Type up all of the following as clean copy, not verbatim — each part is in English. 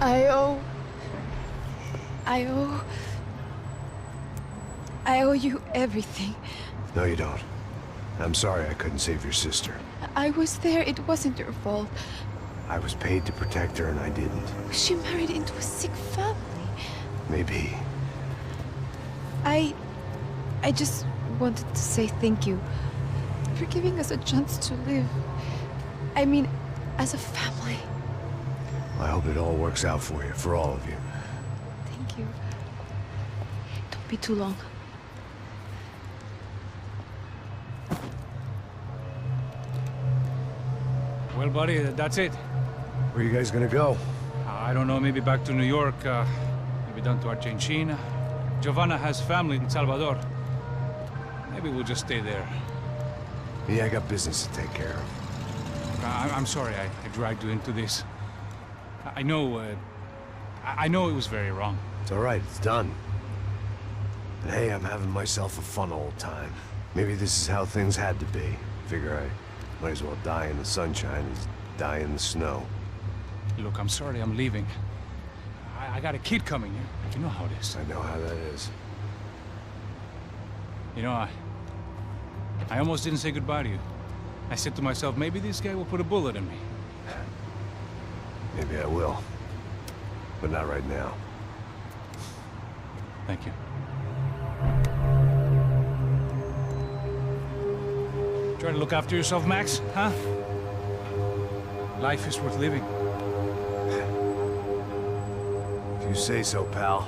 I owe you everything. No, you don't. I'm sorry I couldn't save your sister. I was there. It wasn't your fault. I was paid to protect her and I didn't. She married into a sick family. Maybe. I just wanted to say thank you for giving us a chance to live. I mean, as a family. I hope it all works out for you, for all of you. Thank you. Don't be too long. Well, buddy, that's it. Where are you guys gonna go? I don't know, maybe back to New York, maybe down to Argentina. Giovanna has family in Salvador. Maybe we'll just stay there. Yeah, I got business to take care of. I'm sorry I dragged you into this. I know it was very wrong. It's all right, it's done. And hey, I'm having myself a fun old time. Maybe this is how things had to be. Figure I might as well die in the sunshine as die in the snow. Look, I'm sorry I'm leaving. I got a kid coming. You know how it is. I know how that is. You know, I almost didn't say goodbye to you. I said to myself, maybe this guy will put a bullet in me. Maybe I will. But not right now. Thank you. Try to look after yourself, Max, huh? Life is worth living. If you say so, pal.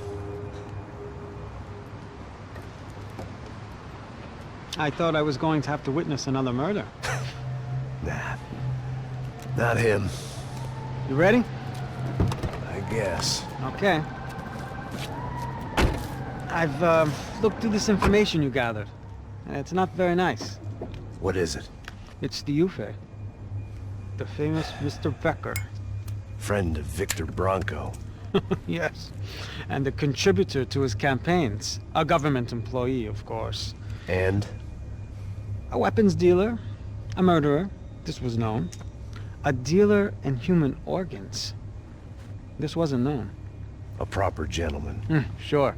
I thought I was going to have to witness another murder. Nah. Not him. You ready? I guess. Okay. I've looked through this information you gathered. And it's not very nice. What is it? It's the Ufe. The famous Mr. Becker. Friend of Victor Bronco. Yes. And a contributor to his campaigns. A government employee, of course. And? A weapons dealer. A murderer. This was known. A dealer in human organs. This wasn't known. A proper gentleman. Sure.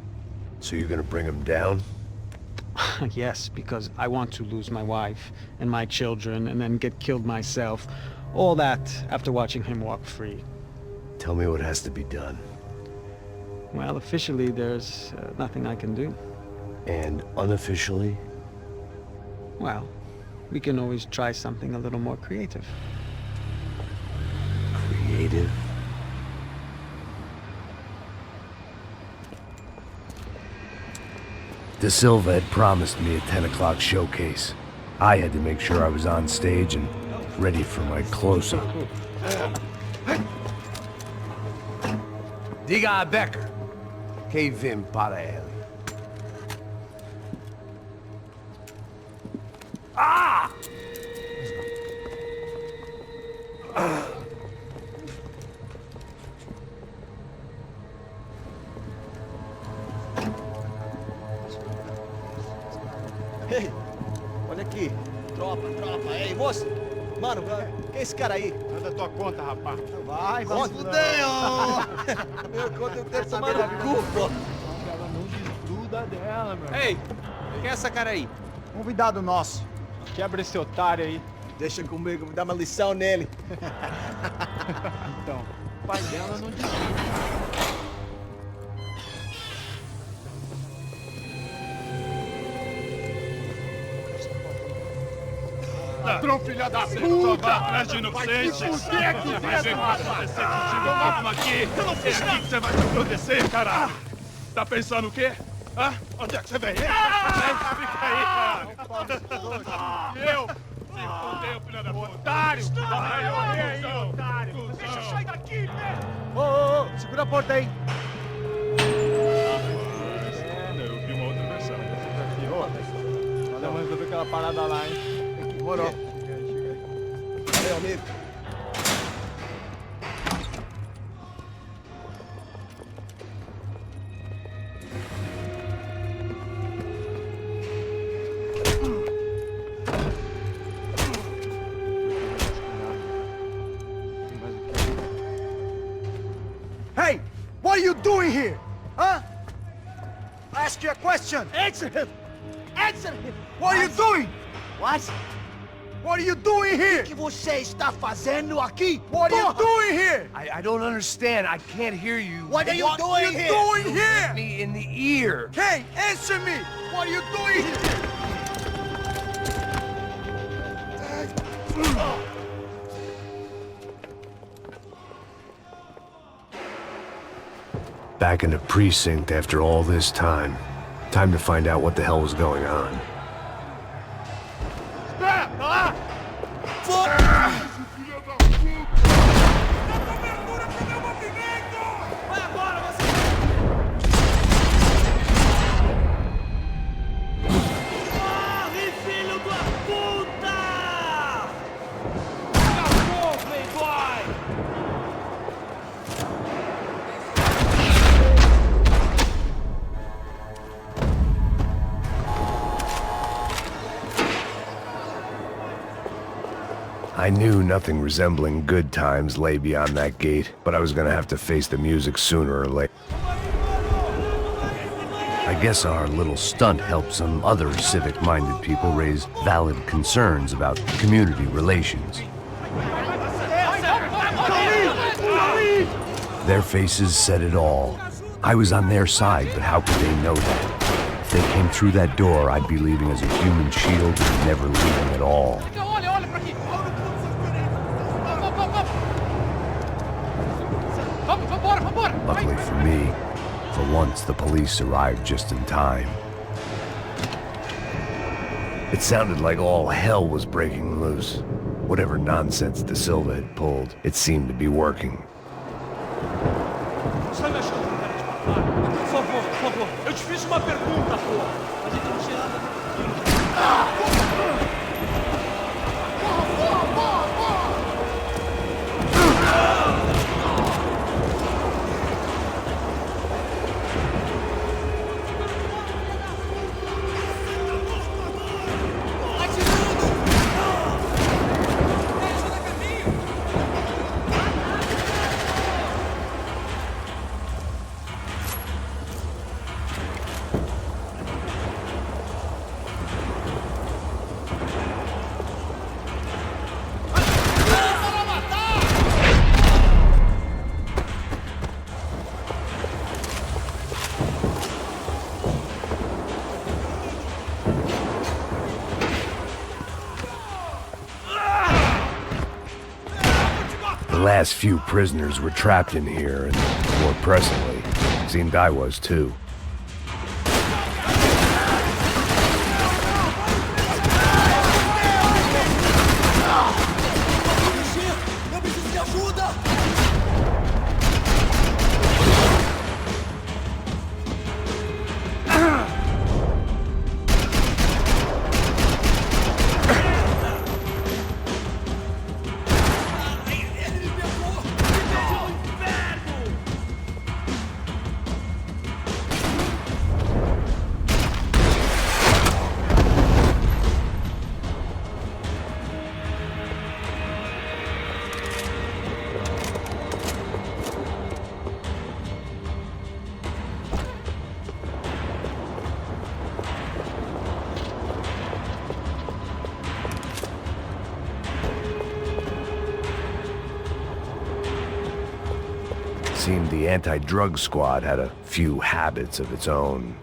So you're gonna bring him down? Yes, because I want to lose my wife and my children and then get killed myself. All that after watching him walk free. Tell me what has to be done. Well, officially there's nothing I can do. And unofficially? Well, we can always try something a little more creative. Creative? De Silva had promised me a 10 o'clock showcase. I had to make sure I was on stage and ready for my close-up. Diga a Becker. Que vim para ele. Ah! Ei, olha aqui. Tropa. Ei, moço. Mano, quem é esse cara aí? Manda tua conta, rapaz. Vai se fuder, ó. Meu conta eu quero tomar no cu, pô. Ela não desgruda dela, meu. Ei, quem é essa cara aí? Convidado nosso. Quebra esse otário aí. Deixa comigo, me dá uma lição nele. Então, o pai dela não desgruda. Ladrão, filha da puta! Vai atrás de inocente! Vai se fuder aqui dentro! Vai ver o que vai acontecer contigo! Vamos aqui! Eu não fiz nada! Você vai te acontecer, cara! Tá pensando o quê? Hã? Onde é que você vem? Fica aí, cara! Eu? Se fudeu, filha da puta! Otário! Vai, aí, otário! Deixa eu sair daqui, né? Ô, segura a porta aí! Eu vi uma outra versão. Vamos resolver aquela parada lá, hein? Morou. Chega aí. Valeu, amigo. Hey! doing here? Huh? I ask you a question. Answer him. Answer him. What are you doing? What? What are you doing here? O que você está fazendo aqui? What are you doing here? I don't understand. I can't hear you. What are you doing here? Doing here? Me in the ear. Hey, answer me. What are you doing here? Back in the precinct after all this time. Time to find out what the hell was going on. I knew nothing resembling good times lay beyond that gate, but I was gonna have to face the music sooner or later. I guess our little stunt helped some other civic-minded people raise valid concerns about community relations. Their faces said it all. I was on their side, but how could they know that? If they came through that door, I'd be leaving as a human shield and never leaving at all. Luckily for me, for once the police arrived just in time. It sounded like all hell was breaking loose. Whatever nonsense De Silva had pulled, it seemed to be working. Por favor, eu te fiz uma pergunta, pô. A gente não tinha nada. The last few prisoners were trapped in here, and more pressingly, it seemed I was too. Seemed the anti-drug squad had a few habits of its own.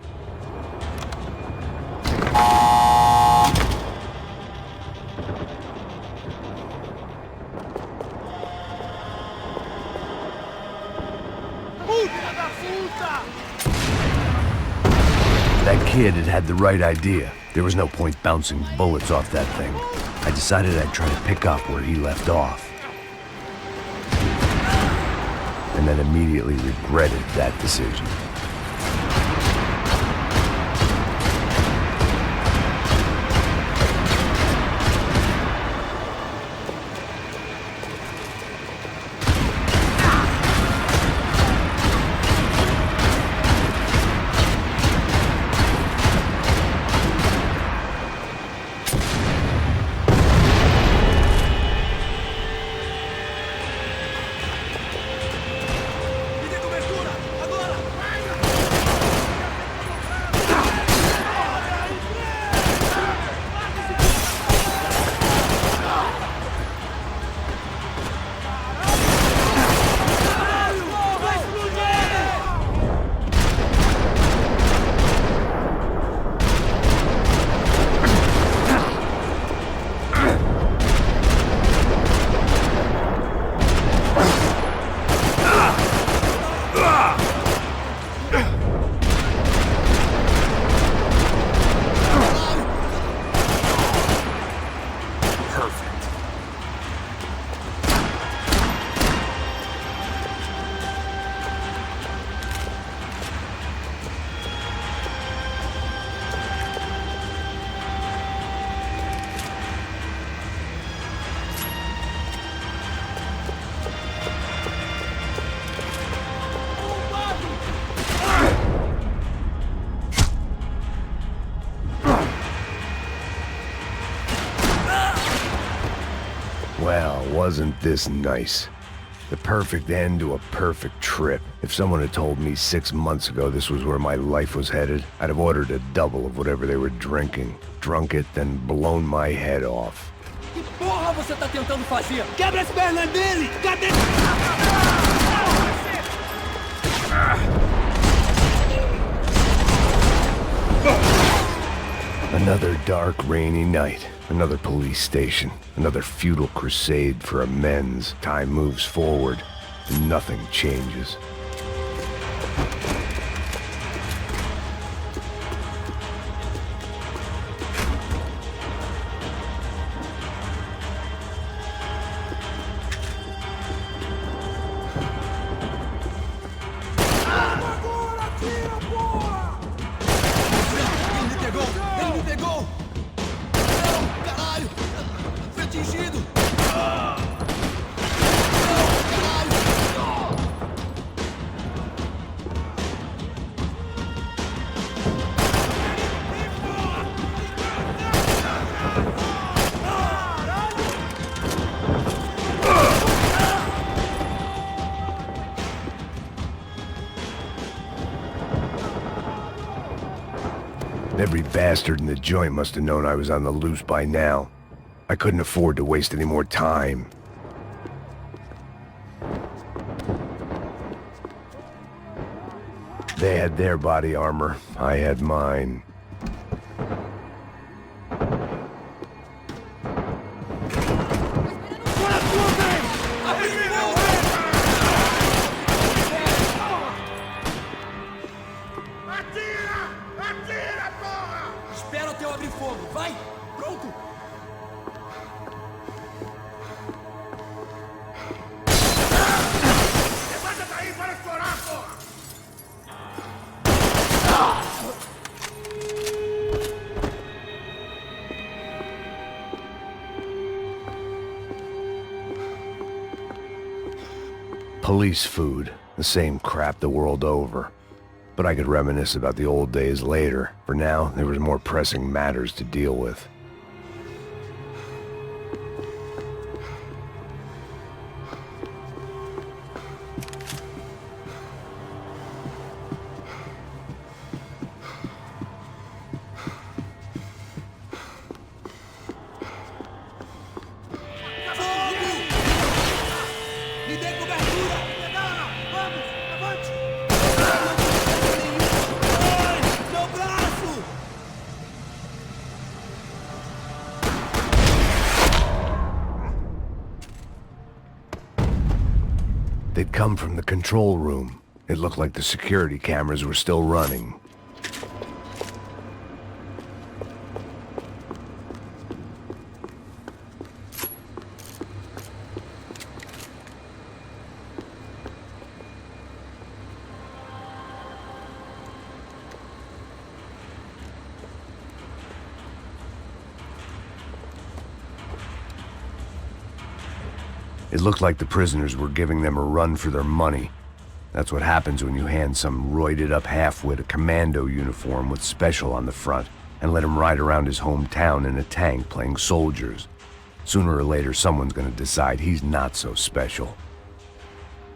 That kid had had the right idea. There was no point bouncing bullets off that thing. I decided I'd try to pick up where he left off. And then immediately regretted that decision. Me dê cobertura! Agora! Well, wasn't this nice? The perfect end to a perfect trip. If someone had told me 6 months ago this was where my life was headed, I'd have ordered a double of whatever they were drinking, drunk it, then blown my head off. Que porra você tá tentando fazer? Quebra as pernas dele! Cadê? Another dark, rainy night. Another police station. Another futile crusade for amends. Time moves forward, and nothing changes. Every bastard in the joint must have known I was on the loose by now. I couldn't afford to waste any more time. They had their body armor, I had mine. Espera até eu abrir fogo. Vai! Pronto! Levanta daí para estourar, porra! Police food, the same crap the world over. But I could reminisce about the old days later. For now, there was more pressing matters to deal with. Me dê cobertura! Vamos! Avante! Meu braço! They'd come from the control room. It looked like the security cameras were still running. It looked like the prisoners were giving them a run for their money. That's what happens when you hand some roided-up halfwit a commando uniform with special on the front and let him ride around his hometown in a tank playing soldiers. Sooner or later, someone's gonna decide he's not so special.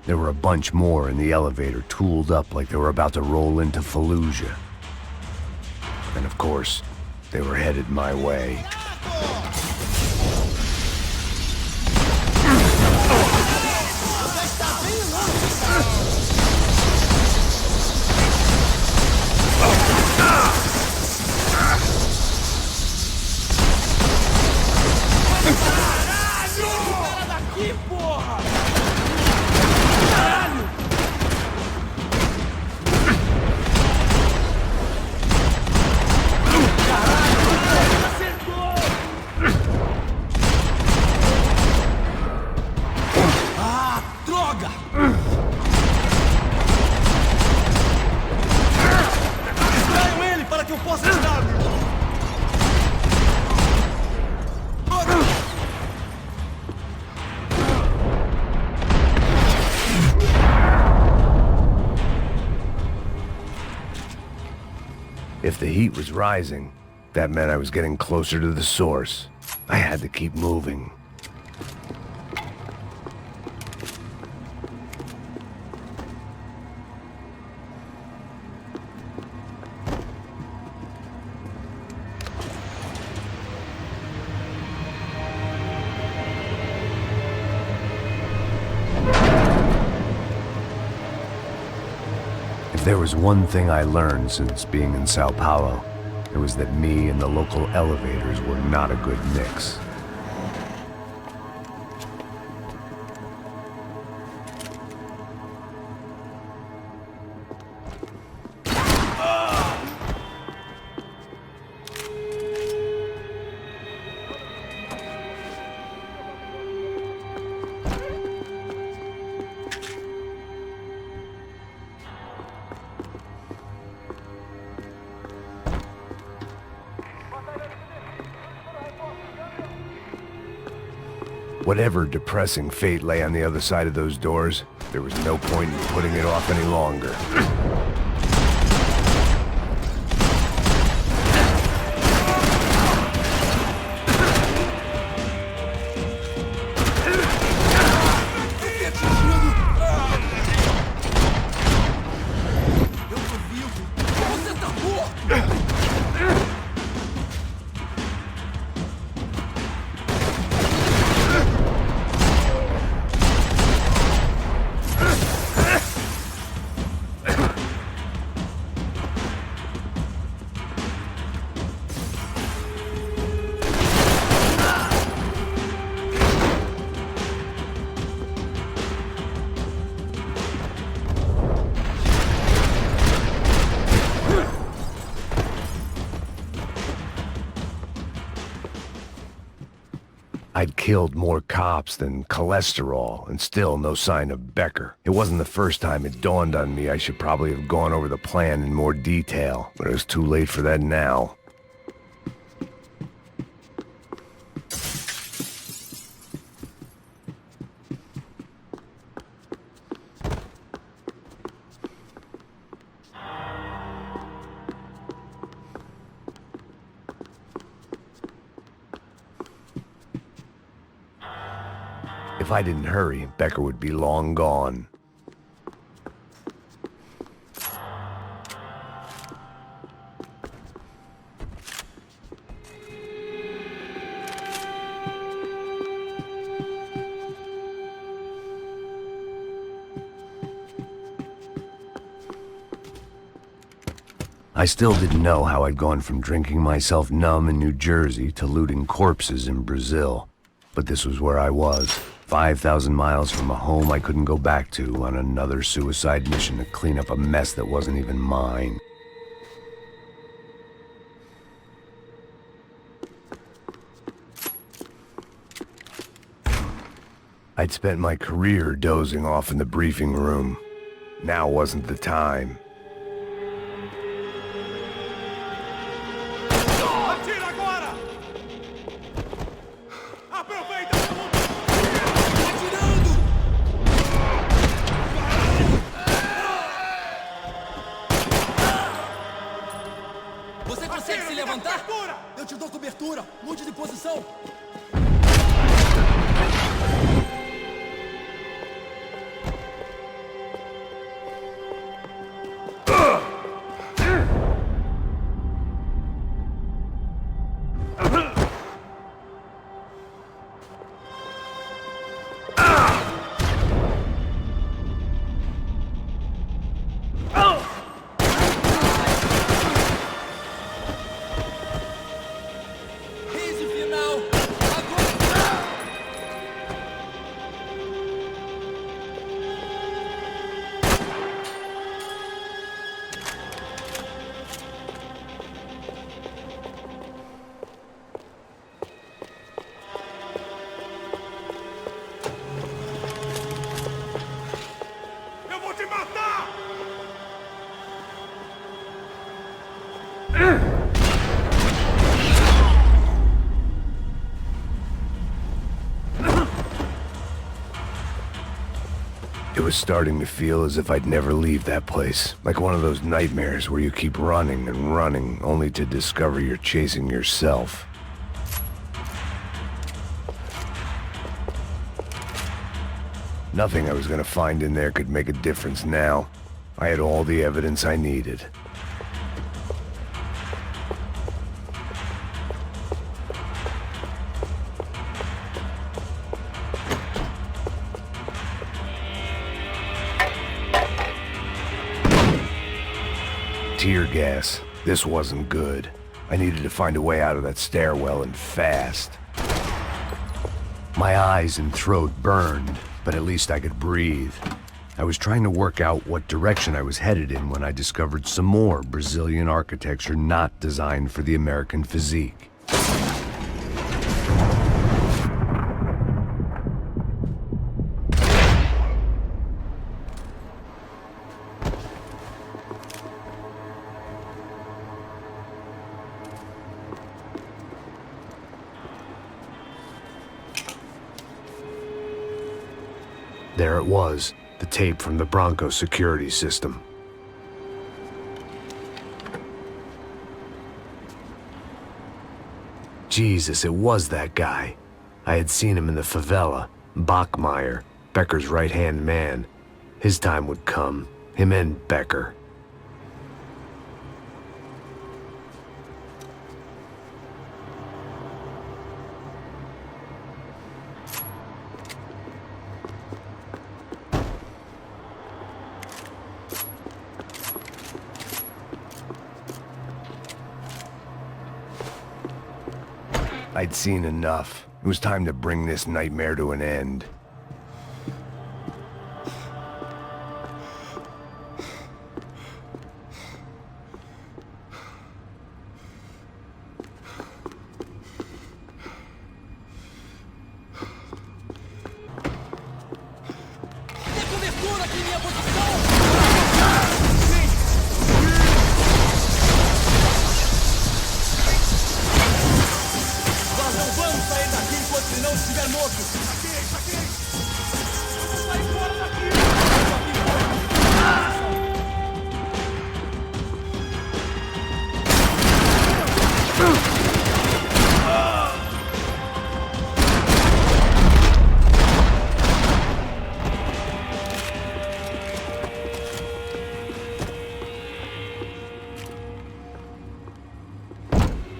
There were a bunch more in the elevator, tooled up like they were about to roll into Fallujah. And of course, they were headed my way. If the heat was rising, that meant I was getting closer to the source. I had to keep moving. If there was one thing I learned since being in Sao Paulo, it was that me and the local elevators were not a good mix. Whatever depressing fate lay on the other side of those doors, there was no point in putting it off any longer. I'd killed more cops than cholesterol, and still no sign of Becker. It wasn't the first time it dawned on me I should probably have gone over the plan in more detail, but it was too late for that now. If I didn't hurry, Becker would be long gone. I still didn't know how I'd gone from drinking myself numb in New Jersey to looting corpses in Brazil. But this was where I was, 5,000 miles from a home I couldn't go back to, on another suicide mission to clean up a mess that wasn't even mine. I'd spent my career dozing off in the briefing room. Now wasn't the time. Você consegue se levantar? Eu te dou cobertura. Mude de posição. It was starting to feel as if I'd never leave that place. Like one of those nightmares where you keep running and running, only to discover you're chasing yourself. Nothing I was gonna find in there could make a difference now. I had all the evidence I needed. tear gas. This wasn't good. I needed to find a way out of that stairwell and fast. My eyes and throat burned, but at least I could breathe. I was trying to work out what direction I was headed in when I discovered some more Brazilian architecture not designed for the American physique. There it was, the tape from the Bronco security system. Jesus, it was that guy. I had seen him in the favela, Bachmeyer, Becker's right-hand man. His time would come, him and Becker. I'd seen enough. It was time to bring this nightmare to an end.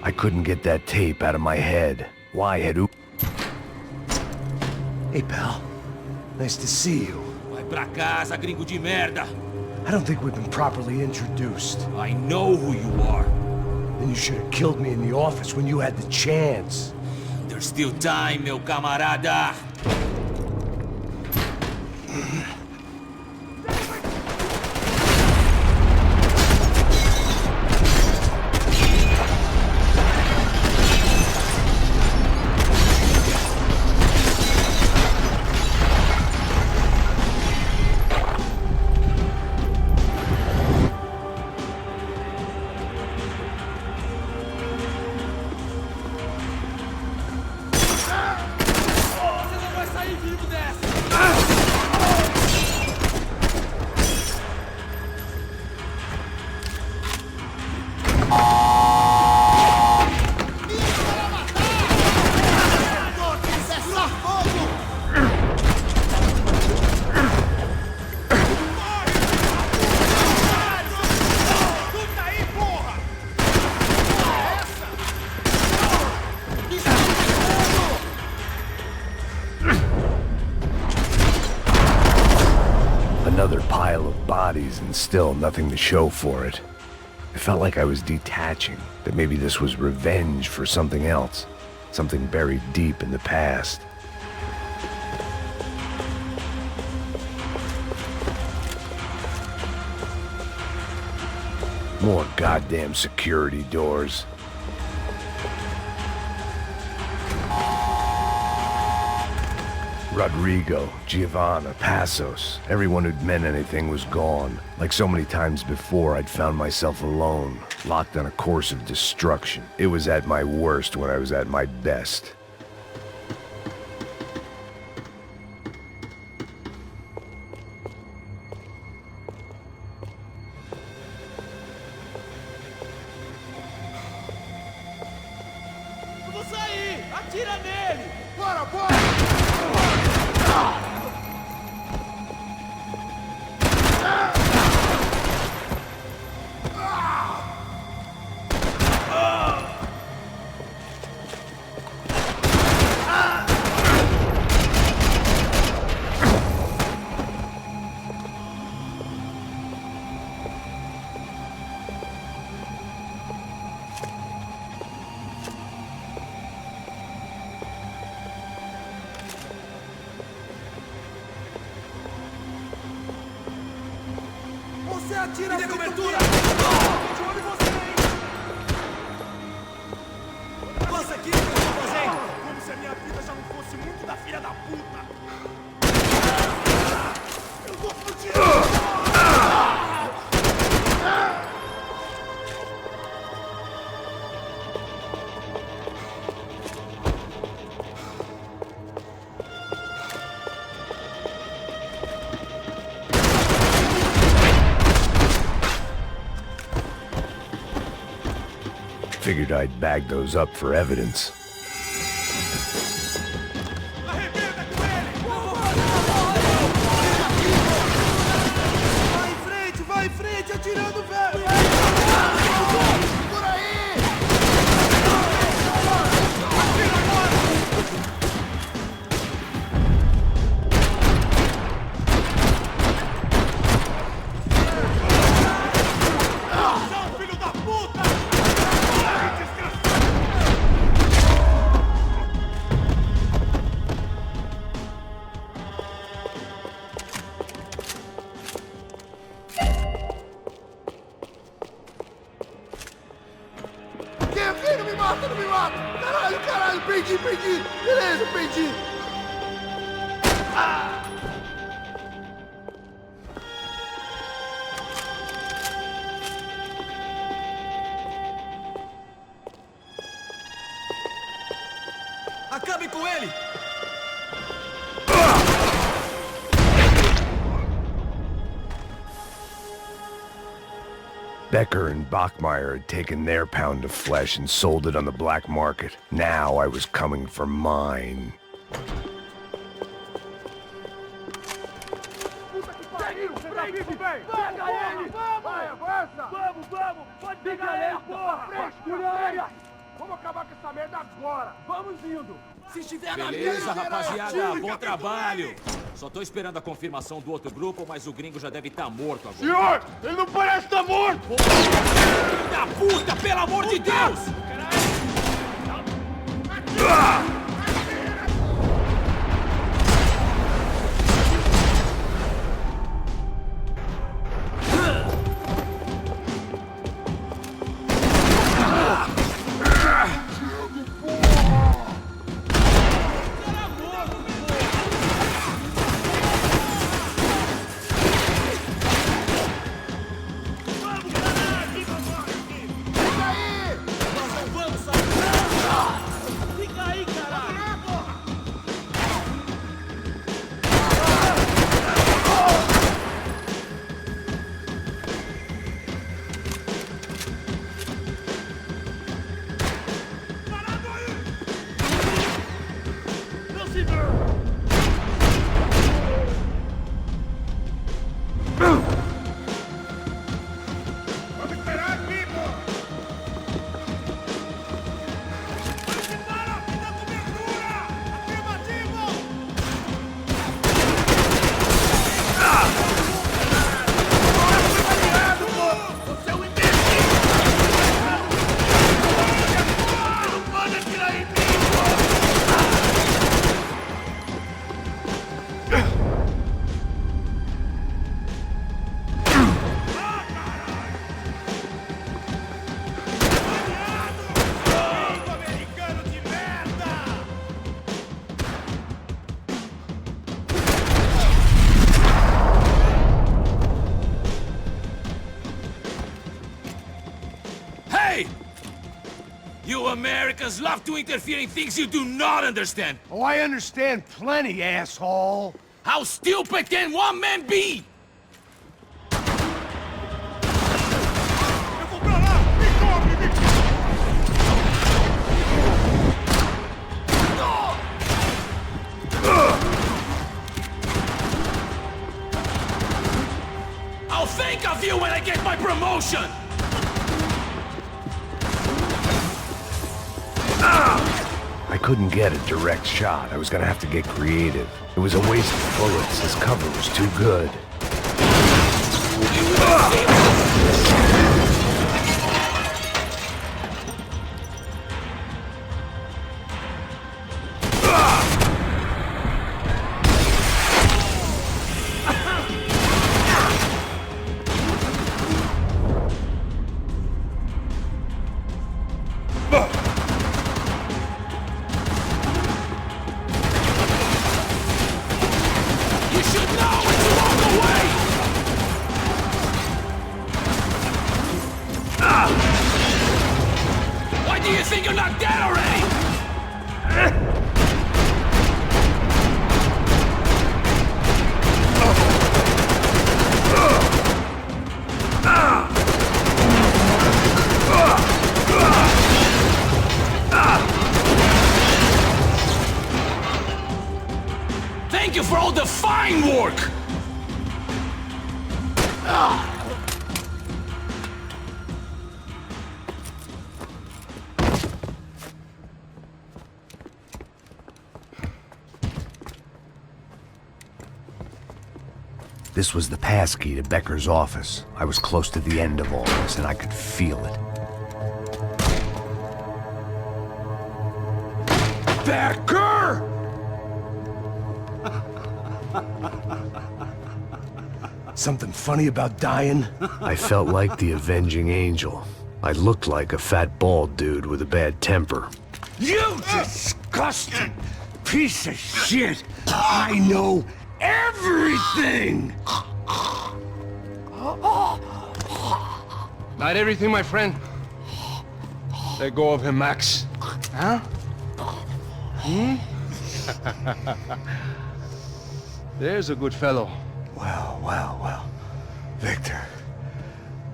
I couldn't get that tape out of my head. Why had Hey, pal. Nice to see you. Vai pra casa, gringo de merda. I don't think we've been properly introduced. I know who you are. Then you should have killed me in the office when you had the chance. There's still time, meu camarada. Another pile of bodies and still nothing to show for it. It felt like I was detaching, that maybe this was revenge for something else, something buried deep in the past. More goddamn security doors. Rodrigo, Giovanna, Passos, everyone who'd meant anything was gone. Like so many times before, I'd found myself alone, locked on a course of destruction. It was at my worst when I was at my best. Vou sair! Atira nele! Bora, bora! Me dê cobertura! Passa aqui o que eu estou fazendo! Como se a minha vida já não fosse muito da filha da puta! Eu tô fudido! Figured I'd bag those up for evidence. Arrebenta com ele! Vai em frente, atirando, velho! Por aí! Atira agora! Não, filho da puta! Não me mata, não me mata! Caralho, perdi! Beleza, perdi! Acabe com ele! Becker and Bachmeyer had taken their pound of flesh and sold it on the black market. Now I was coming for mine. Pode pegar ele, porra! Vamos acabar com essa merda agora! Vamos indo! Se estiver na Beleza, mesa, rapaziada, bom trabalho. Só tô esperando a confirmação do outro grupo, mas o gringo já deve estar morto agora. Senhor, ele não parece estar morto! Filho da puta, pelo amor de Deus! You Americans love to interfere in things you do not understand. Oh, I understand plenty, asshole. How stupid can one man be? Eu vou pra lá! Me cobre, me I'll think of you when I get my promotion! I couldn't get a direct shot. I was gonna have to get creative. It was a waste of bullets. His cover was too good. for all the fine work! This was the passkey to Becker's office. I was close to the end of all this, and I could feel it. Becker! Something funny about dying? I felt like the avenging angel. I looked like a fat bald dude with a bad temper. You disgusting piece of shit! I know everything! Not everything, my friend. Let go of him, Max. Huh? There's a good fellow. Well. Victor,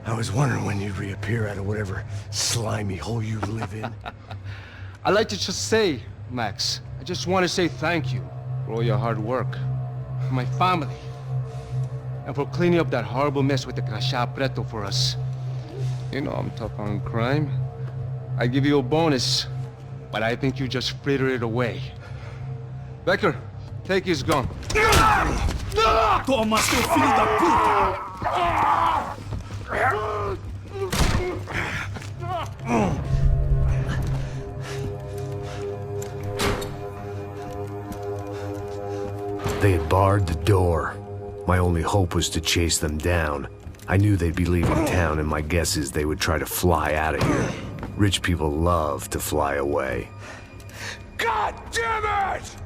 I was wondering when you'd reappear out of whatever slimy hole you live in. I'd like to just say, Max, I just want to say thank you for all your hard work, for my family, and for cleaning up that horrible mess with the Crachá Preto for us. You know I'm tough on crime. I give you a bonus, but I think you just frittered it away. Becker, take his gun. Toma, seu filho da puta! They had barred the door. My only hope was to chase them down. I knew they'd be leaving town, and my guess is they would try to fly out of here. Rich people love to fly away. God damn it!